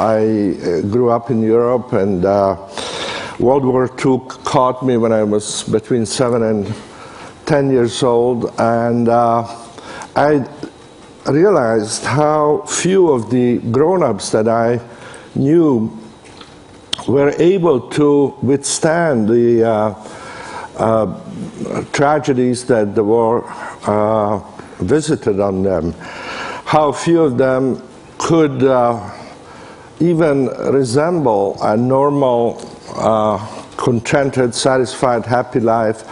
I grew up in Europe, and World War II caught me when I was between 7 and 10 years old, and I realized how few of the grown-ups that I knew were able to withstand the tragedies that the war visited on them. How few of them could even resemble a normal, contented, satisfied, happy life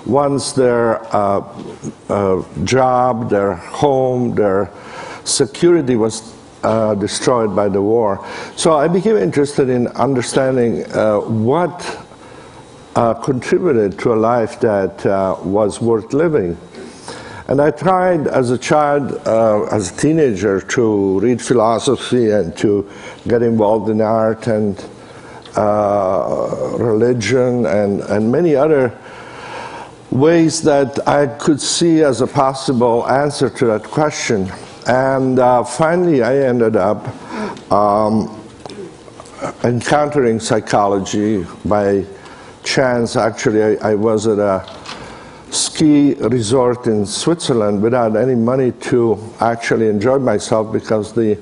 once their job, their home, their security was destroyed by the war. So I became interested in understanding what contributed to a life that was worth living. And I tried as a child, as a teenager, to read philosophy and to get involved in art and religion and many other ways that I could see as a possible answer to that question. And finally I ended up encountering psychology by chance. Actually, I was at a ski resort in Switzerland without any money to actually enjoy myself, because the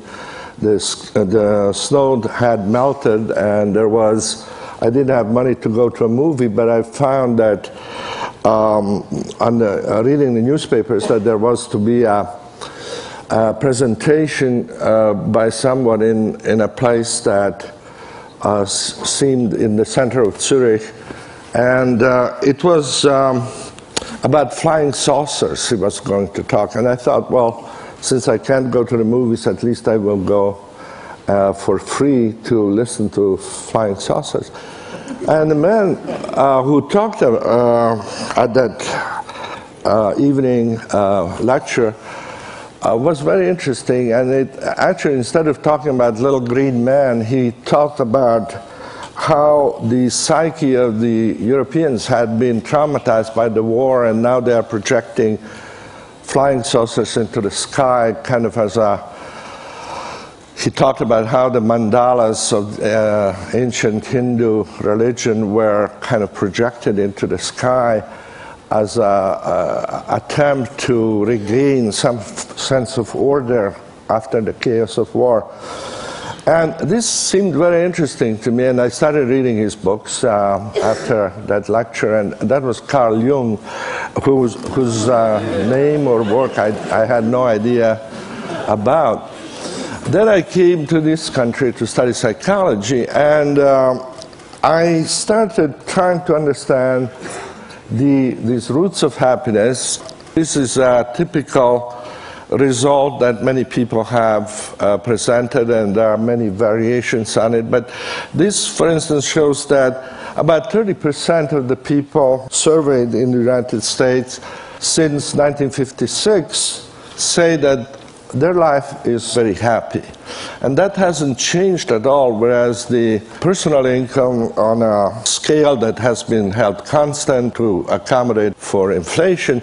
snow had melted and I didn't have money to go to a movie, but I found that reading the newspapers that there was to be a presentation by someone in a place that seemed in the center of Zurich, and it was about flying saucers. He was going to talk, and I thought, well, since I can't go to the movies, at least I will go for free to listen to flying saucers. And the man who talked at that evening lecture was very interesting, and it actually, instead of talking about little green man, he talked about how the psyche of the Europeans had been traumatized by the war, and now they are projecting flying saucers into the sky, kind of as he talked about how the mandalas of ancient Hindu religion were kind of projected into the sky as an attempt to regain some sense of order after the chaos of war. And this seemed very interesting to me, and I started reading his books after that lecture, and that was Carl Jung, whose name or work I had no idea about. Then I came to this country to study psychology, and I started trying to understand these roots of happiness. This is a typical result that many people have presented, and there are many variations on it. But this, for instance, shows that about 30% of the people surveyed in the United States since 1956 say that their life is very happy. And that hasn't changed at all, whereas the personal income on a scale that has been held constant to accommodate for inflation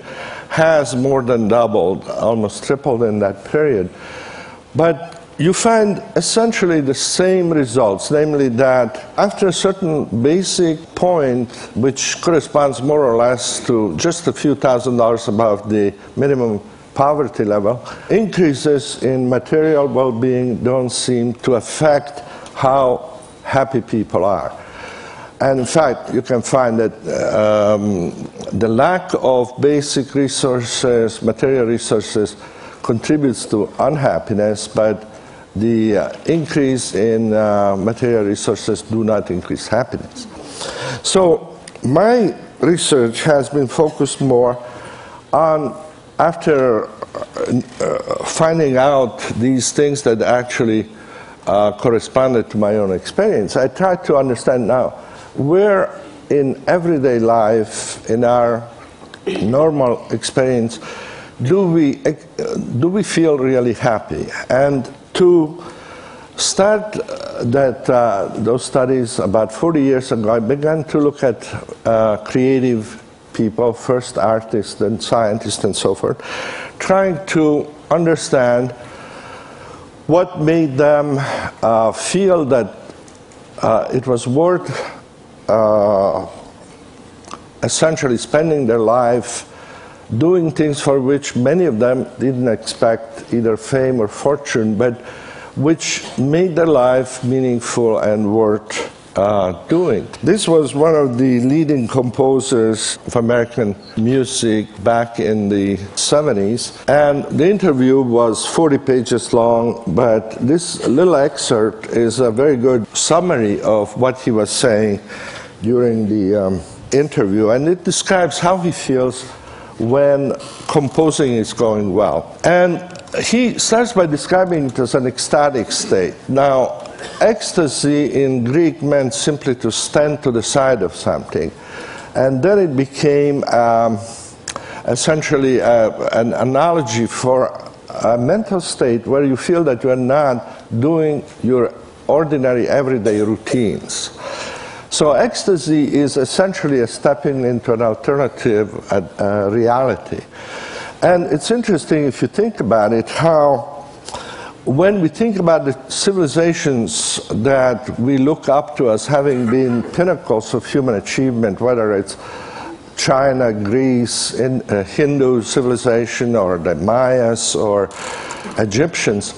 has more than doubled, almost tripled in that period. But you find essentially the same results, namely that after a certain basic point, which corresponds more or less to just a few $1,000s above the minimum poverty level, increases in material well-being don't seem to affect how happy people are. And in fact, you can find that the lack of basic resources, material resources, contributes to unhappiness, but the increase in material resources do not increase happiness. So my research has been focused more on, after finding out these things that actually corresponded to my own experience, I tried to understand now, where in everyday life, in our normal experience, do we feel really happy? And to start those studies about 40 years ago, I began to look at creative people, first artists and scientists and so forth, trying to understand what made them feel that it was worth essentially spending their life doing things for which many of them didn't expect either fame or fortune, but which made their life meaningful and worth doing. This was one of the leading composers of American music back in the 70s, and the interview was 40 pages long, but this little excerpt is a very good summary of what he was saying during the interview, and it describes how he feels when composing is going well. And he starts by describing it as an ecstatic state. Now, ecstasy in Greek meant simply to stand to the side of something. And then it became essentially an analogy for a mental state where you feel that you are not doing your ordinary everyday routines. So ecstasy is essentially a stepping into an alternative reality. And it's interesting if you think about it, how when we think about the civilizations that we look up to as having been pinnacles of human achievement, whether it's China, Greece, Hindu civilization, or the Mayas, or Egyptians,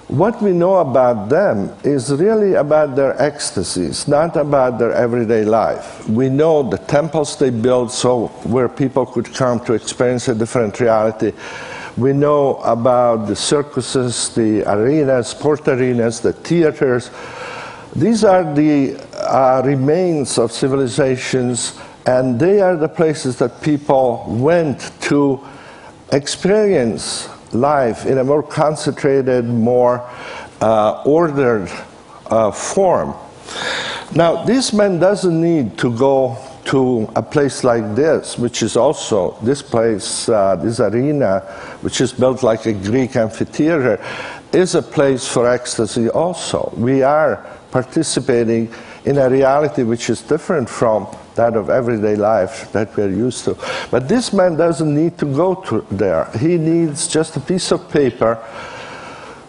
what we know about them is really about their ecstasies, not about their everyday life. We know the temples they built so where people could come to experience a different reality. We know about the circuses, the arenas, sport arenas, the theaters. These are the remains of civilizations, and they are the places that people went to experience life in a more concentrated, more ordered form. Now, this man doesn't need to go to a place like this, which is also, this place, this arena, which is built like a Greek amphitheater, is a place for ecstasy also. We are participating in a reality which is different from that of everyday life that we're used to. But this man doesn't need to go to there. He needs just a piece of paper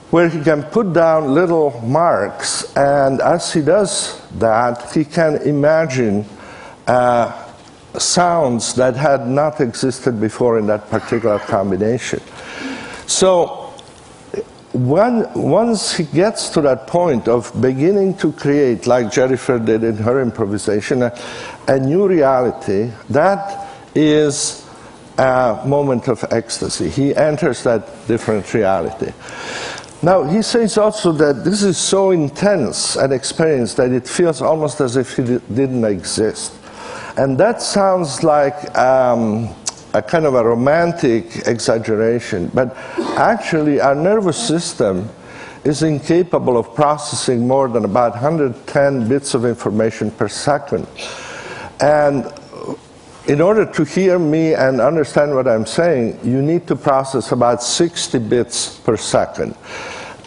where he can put down little marks, and as he does that, he can imagine sounds that had not existed before in that particular combination. So once he gets to that point of beginning to create, like Jennifer did in her improvisation, a new reality, that is a moment of ecstasy. He enters that different reality. Now, he says also that this is so intense an experience that it feels almost as if it didn't exist. And that sounds like a kind of a romantic exaggeration, but actually our nervous system is incapable of processing more than about 110 bits of information per second. And in order to hear me and understand what I'm saying, you need to process about 60 bits per second.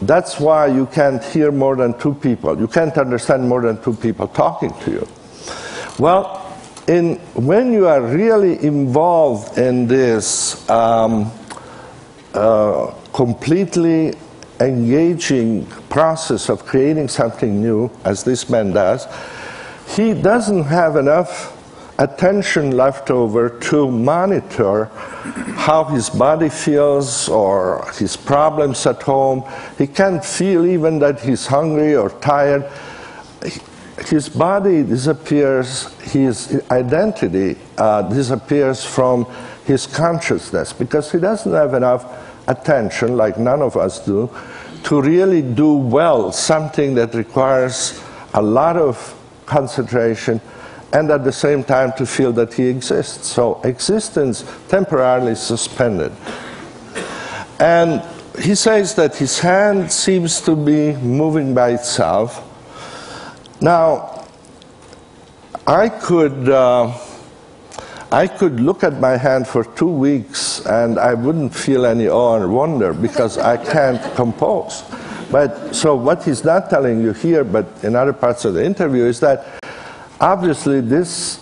That's why you can't hear more than two people. You can't understand more than two people talking to you. Well, when you are really involved in this completely engaging process of creating something new, as this man does, he doesn't have enough attention left over to monitor how his body feels or his problems at home. He can't feel even that he's hungry or tired. His body disappears, his identity disappears from his consciousness, because he doesn't have enough attention, like none of us do, to really do well something that requires a lot of concentration and at the same time to feel that he exists. So existence temporarily suspended. And he says that his hand seems to be moving by itself. Now, I could look at my hand for 2 weeks and I wouldn't feel any awe or wonder because I can't compose. But so what he's not telling you here, but in other parts of the interview, is that obviously this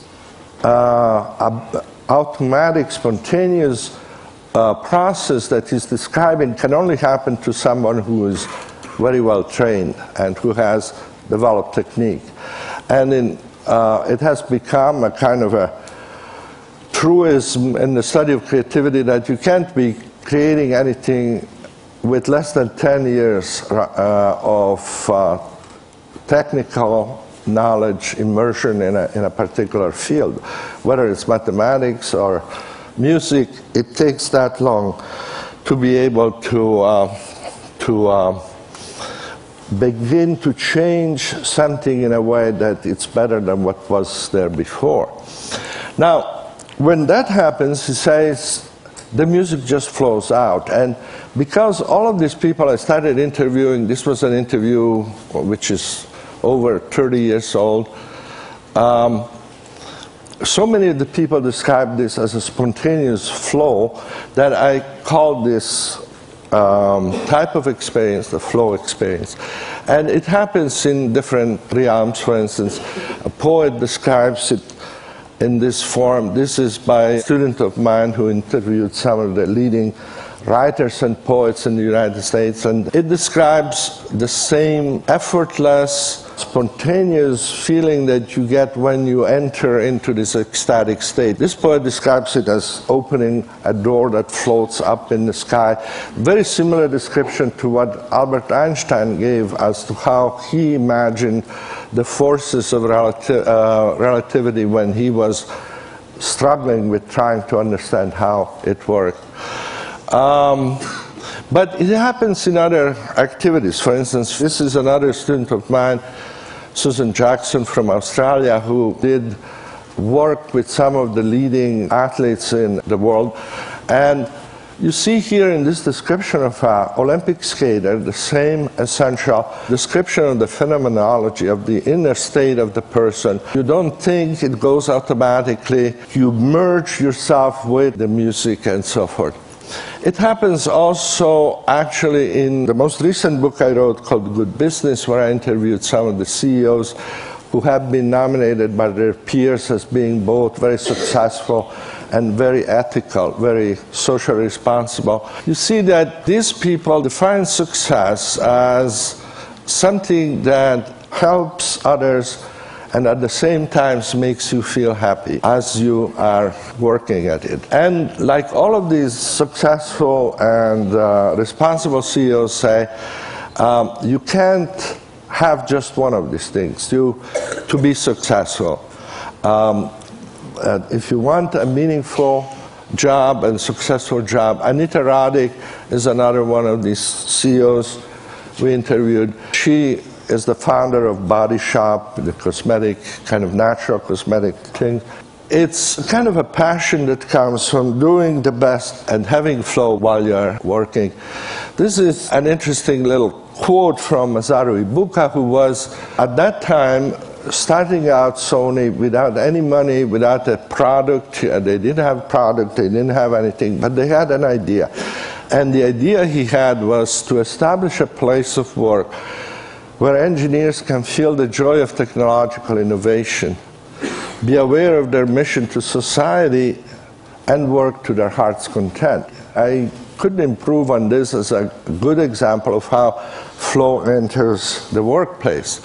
automatic, spontaneous process that he's describing can only happen to someone who is very well trained and who has developed technique. And it has become a kind of a truism in the study of creativity that you can't be creating anything with less than 10 years of technical knowledge, immersion in a particular field. Whether it's mathematics or music, it takes that long to be able to begin to change something in a way that it's better than what was there before. Now, when that happens, he says, the music just flows out. And because all of these people I started interviewing, this was an interview which is over 30 years old, so many of the people describe this as a spontaneous flow that I call this type of experience the flow experience. And it happens in different realms. For instance, a poet describes it in this form. This is by a student of mine who interviewed some of the leading writers and poets in the United States, and it describes the same effortless, spontaneous feeling that you get when you enter into this ecstatic state. This poet describes it as opening a door that floats up in the sky. Very similar description to what Albert Einstein gave as to how he imagined the forces of relativity when he was struggling with trying to understand how it worked. But it happens in other activities. For instance, this is another student of mine, Susan Jackson from Australia, who did work with some of the leading athletes in the world. And you see here in this description of an Olympic skater the same essential description of the phenomenology of the inner state of the person. You don't think, it goes automatically. You merge yourself with the music and so forth. It happens also actually in the most recent book I wrote called Good Business, where I interviewed some of the CEOs who have been nominated by their peers as being both very successful and very ethical, very socially responsible. You see that these people define success as something that helps others and at the same time makes you feel happy as you are working at it. And like all of these successful and responsible CEOs say, you can't have just one of these things to be successful. If you want a meaningful job and successful job, Anita Roddick is another one of these CEOs we interviewed. She is the founder of Body Shop, the cosmetic, kind of natural cosmetic thing. It's kind of a passion that comes from doing the best and having flow while you're working. This is an interesting little quote from Masaru Ibuka, who was, at that time, starting out Sony without any money, without a product. They didn't have product, they didn't have anything, but they had an idea. And the idea he had was to establish a place of work where engineers can feel the joy of technological innovation, be aware of their mission to society, and work to their heart's content. I couldn't improve on this as a good example of how flow enters the workplace.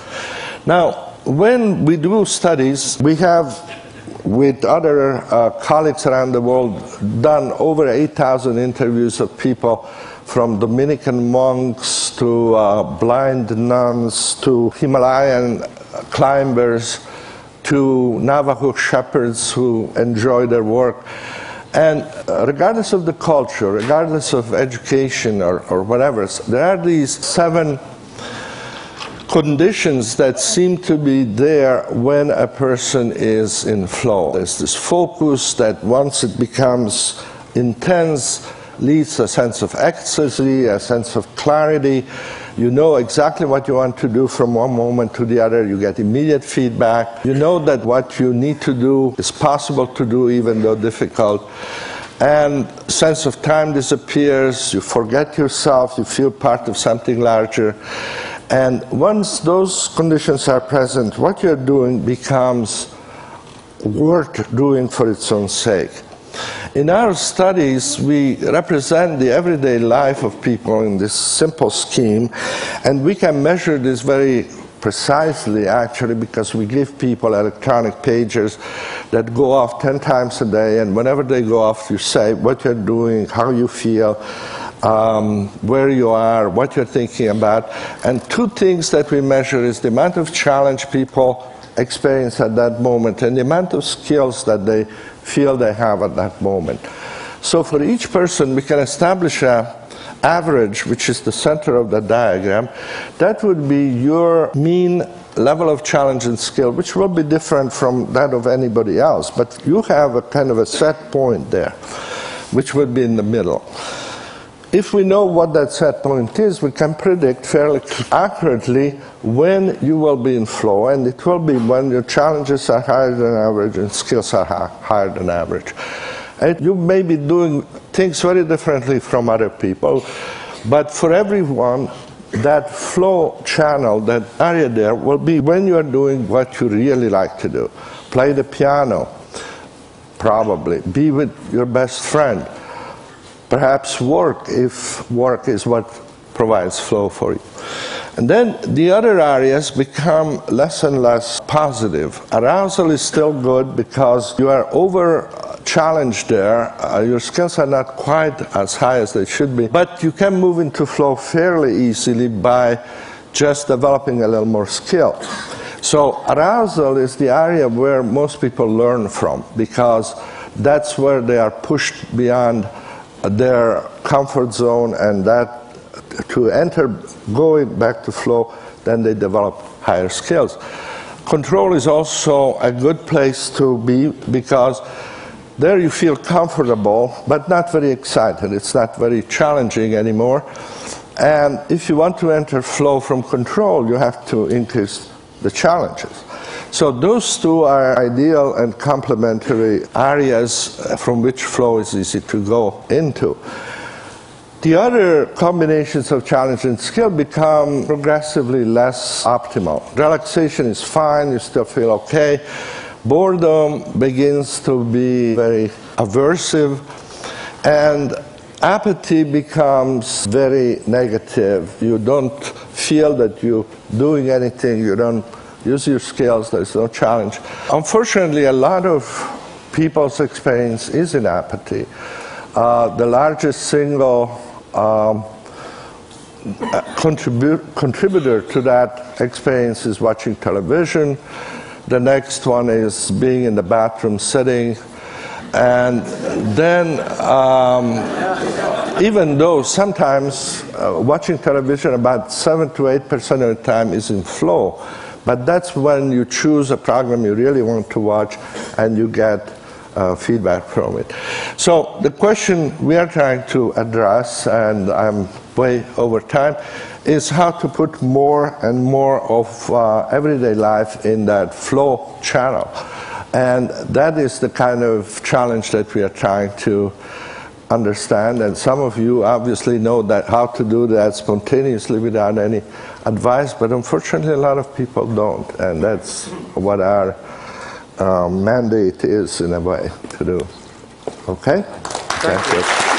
Now, when we do studies, we have, with other colleagues around the world, done over 8,000 interviews of people from Dominican monks to blind nuns to Himalayan climbers to Navajo shepherds who enjoy their work. And regardless of the culture, regardless of education or whatever, there are these 7 conditions that seem to be there when a person is in flow. There's this focus that once it becomes intense, leads to a sense of ecstasy, a sense of clarity. You know exactly what you want to do from one moment to the other. You get immediate feedback. You know that what you need to do is possible to do, even though difficult. And sense of time disappears. You forget yourself. You feel part of something larger. And once those conditions are present, what you're doing becomes worth doing for its own sake. In our studies, we represent the everyday life of people in this simple scheme, and we can measure this very precisely, actually, because we give people electronic pagers that go off 10 times a day, and whenever they go off, you say what you're doing, how you feel, where you are, what you're thinking about. And two things that we measure is the amount of challenge people experience at that moment and the amount of skills that they feel they have at that moment. So for each person, we can establish an average, which is the center of the diagram. That would be your mean level of challenge and skill, which will be different from that of anybody else. But you have a kind of a set point there, which would be in the middle. If we know what that set point is, we can predict fairly accurately when you will be in flow, and it will be when your challenges are higher than average and skills are higher than average. And you may be doing things very differently from other people, but for everyone, that flow channel, that area there, will be when you are doing what you really like to do. Play the piano, probably. Be with your best friend. Perhaps work, if work is what provides flow for you. And then the other areas become less and less positive. Arousal is still good because you are over challenged there. Your skills are not quite as high as they should be, but you can move into flow fairly easily by just developing a little more skill. So arousal is the area where most people learn from, because that's where they are pushed beyond their comfort zone, and that to enter, going back to flow, then they develop higher skills. Control is also a good place to be, because there you feel comfortable but not very excited. It's not very challenging anymore. And if you want to enter flow from control, you have to increase the challenges. So those two are ideal and complementary areas from which flow is easy to go into. The other combinations of challenge and skill become progressively less optimal. Relaxation is fine, you still feel okay. Boredom begins to be very aversive, and apathy becomes very negative. You don't feel that you're doing anything, you don't use your skills, there's no challenge. Unfortunately, a lot of people's experience is in apathy. The largest single contributor to that experience is watching television. The next one is being in the bathroom sitting. And then, even though sometimes watching television about 7 to 8% of the time is in flow, but that's when you choose a program you really want to watch and you get feedback from it. So the question we are trying to address, and I'm way over time, is how to put more and more of everyday life in that flow channel. And that is the kind of challenge that we are trying to understand, and some of you obviously know that how to do that spontaneously without any advice, but unfortunately a lot of people don't, and that's what our mandate is in a way to do. Okay? Thank you.